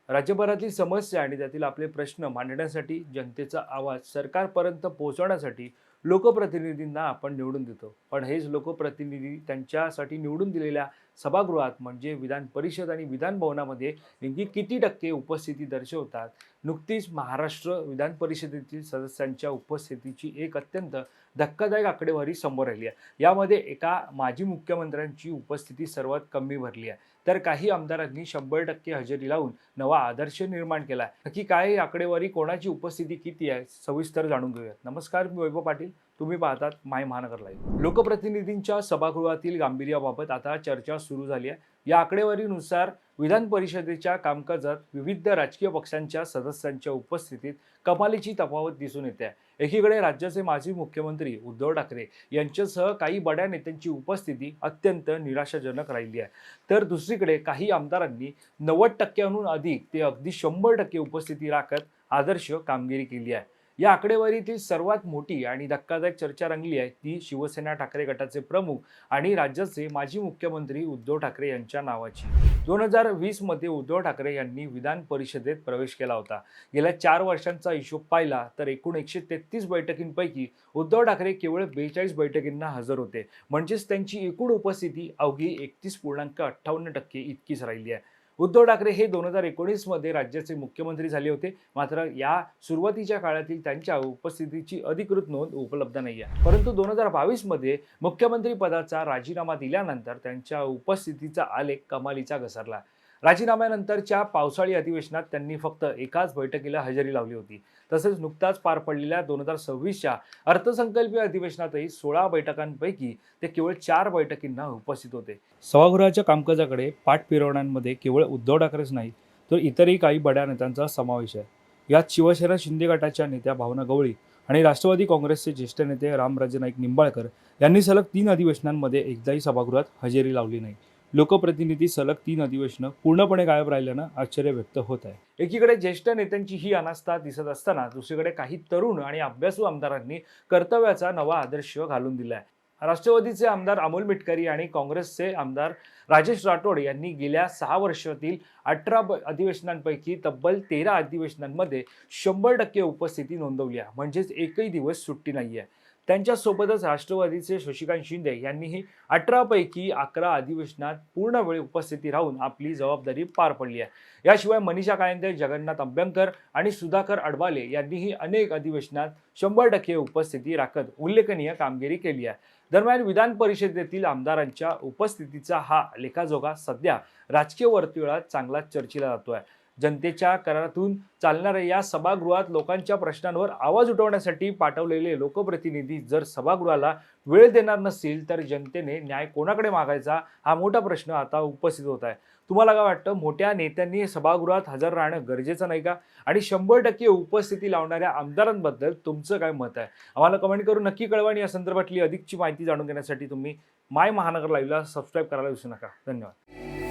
राज्यभरातील समस्या आणि त्यातील आपले प्रश्न मांडण्यासाठी जनतेचा आवाज सरकारपर्यंत पोहोचवण्यासाठी लोकप्रतिनिधींना आपण निवडून देतो. पण हेच लोकप्रतिनिधी त्यांच्यासाठी निवडून दिलेल्या सभागृहात म्हणजे विधान परिषद आणि विधान भवनामध्ये नेमकी किती टक्के उपस्थिती दर्शवतात? नुकतीच महाराष्ट्र विधान परिषदेतील सदस्यांच्या उपस्थितीची एक अत्यंत धक्कादायक आकडेवारी समोर आली आहे. यामध्ये एका माजी मुख्यमंत्र्यांची उपस्थिती सर्वात कमी भरली आहे. तर काही आमदारांनी 100% हजेरी लावून नवा आदर्श निर्माण केला आहे. नक्की काय ही आकडेवारी, कोणाची उपस्थिती किती आहे, सविस्तर जाणून घेऊयात. नमस्कार, मी वैभव पाटील. तुम्ही पाहतात माय महानगर लाईव्ह. लोकप्रतिनिधींच्या सभागृहातील गांभीर्याबाबत आता चर्चा सुरू झाली आहे. या आकडेवारीनुसार विधान परिषदेच्या कामकाजात विविध राजकीय पक्षांच्या सदस्यांच्या उपस्थितीत कमालीची तफावत दिसून येते. एकीकडे राज्याचे माजी मुख्यमंत्री उद्धव ठाकरे यांच्यासह काही बड्या नेत्यांची उपस्थिती अत्यंत निराशाजनक राहिली आहे. तर दुसरीकडे काही आमदारांनी 90%हून अधिक ते अगदी 100% उपस्थिती राखत आदर्श कामगिरी केली आहे. या आकडेवारीतील सर्वात मोठी आणि धक्कादायक चर्चा रंगली आहे ती शिवसेना ठाकरे गटाचे प्रमुख आणि राज्याचे माजी मुख्यमंत्री उद्धव ठाकरे यांच्या नावाची. 2020 मध्ये उद्धव ठाकरे यांनी विधान परिषदेत प्रवेश केला होता. गेल्या 4 वर्षांचा हिशोब पाहिला तर एकूण 133 बैठकींपैकी उद्धव ठाकरे केवळ 42 बैठकींना हजर होते. म्हणजेच त्यांची एकूण उपस्थिती अवघी 31.58% इतकीच राहिली आहे. उद्धव ठाकरे हे 2019 मध्ये राज्याचे मुख्यमंत्री झाले होते. मात्र या सुरुवातीच्या काळातील त्यांच्या उपस्थितीची अधिकृत नोंद उपलब्ध नाही आहे. परंतु 2022 मध्ये मुख्यमंत्री पदाचा राजीनामा दिल्यानंतर त्यांच्या उपस्थितीचा आलेख कमालीचा घसरला. राजीनाम्यानंतरच्या पावसाळी अधिवेशनात त्यांनी फक्त एकाच बैठकीला हजेरी लावली होती. तसेच नुकताच पार पडलेल्या 2026च्या अर्थसंकल्पीय अधिवेशनातही 16 बैठकांपैकी ते केवळ 4 बैठकींना उपस्थित होते. सभागृहाच्या कामकाजाकडे पाठ फिरवण्यामध्ये केवळ उद्धव ठाकरेच नाही तर इतरही काही बड्या नेत्यांचा समावेश आहे. यात शिवसेना शिंदे गटाच्या नेत्या भावना गवळी आणि राष्ट्रवादी काँग्रेसचे ज्येष्ठ नेते रामराजे नाईक निंबाळकर यांनी सलग 3 अधिवेशनांमध्ये एकदाही सभागृहात हजेरी लावली नाही. लोकप्रतिनिधी सलग 3 अधिवेशनं पूर्णपणे गायब राहिल्यानं आश्चर्य व्यक्त होत आहे. एकीकडे ज्येष्ठ नेत्यांची ही अनास्था दिसत असताना दुसरीकडे काही तरुण आणि अभ्यासू आमदारांनी कर्तव्याचा नवा आदर्श घालून दिला आहे. राष्ट्रवादीचे आमदार अमोल मिटकरी आणि काँग्रेसचे आमदार राजेश राठोड यांनी गेल्या 6 वर्षातील 18 अधिवेशनांपैकी तब्बल 13 अधिवेशनांमध्ये 100% उपस्थिती नोंदवली आहे. म्हणजेच एकही दिवस सुट्टी नाही आहे. त्यांच्यासोबतच राष्ट्रवादीचे शशिकांत शिंदे यांनीही 18 पैकी 11 अधिवेशनात पूर्ण वेळ उपस्थिती राहून आपली जबाबदारी पार पडली आहे. याशिवाय मनीषा कायंदे, जगन्नाथ अभ्यंकर आणि सुधाकर अडबाले यांनीही अनेक अधिवेशनात 100% उपस्थिती राखत उल्लेखनीय कामगिरी केली आहे. दरम्यान विधान परिषदेतील आमदारांच्या उपस्थितीचा हा लेखाजोखा सध्या राजकीय वर्तुळात चांगलाच चर्चिला जातोय. जनतेच्या करारातून चालणाऱ्या या सभागृहात लोकांच्या प्रश्नांवर आवाज उठवण्यासाठी पाठवलेले लोकप्रतिनिधी जर सभागृहाला वेळ देणार नसतील तर जनतेने न्याय कोणाकडे मागायचा हा मोठा प्रश्न आता उपस्थित होत आहे. तुम्हाला काय वाटतं, मोठ्या नेत्यांनी सभागृहात हजर राहणं गरजेचं नाही का? आणि 100% उपस्थिती लावणाऱ्या आमदारांबद्दल तुमचं काय मत आहे? आम्हाला कमेंट करून नक्की कळवा आणि या संदर्भातली अधिकची माहिती जाणून घेण्यासाठी तुम्ही माय महानगर लाईव्हला सबस्क्राईब करायला विसरू नका. धन्यवाद.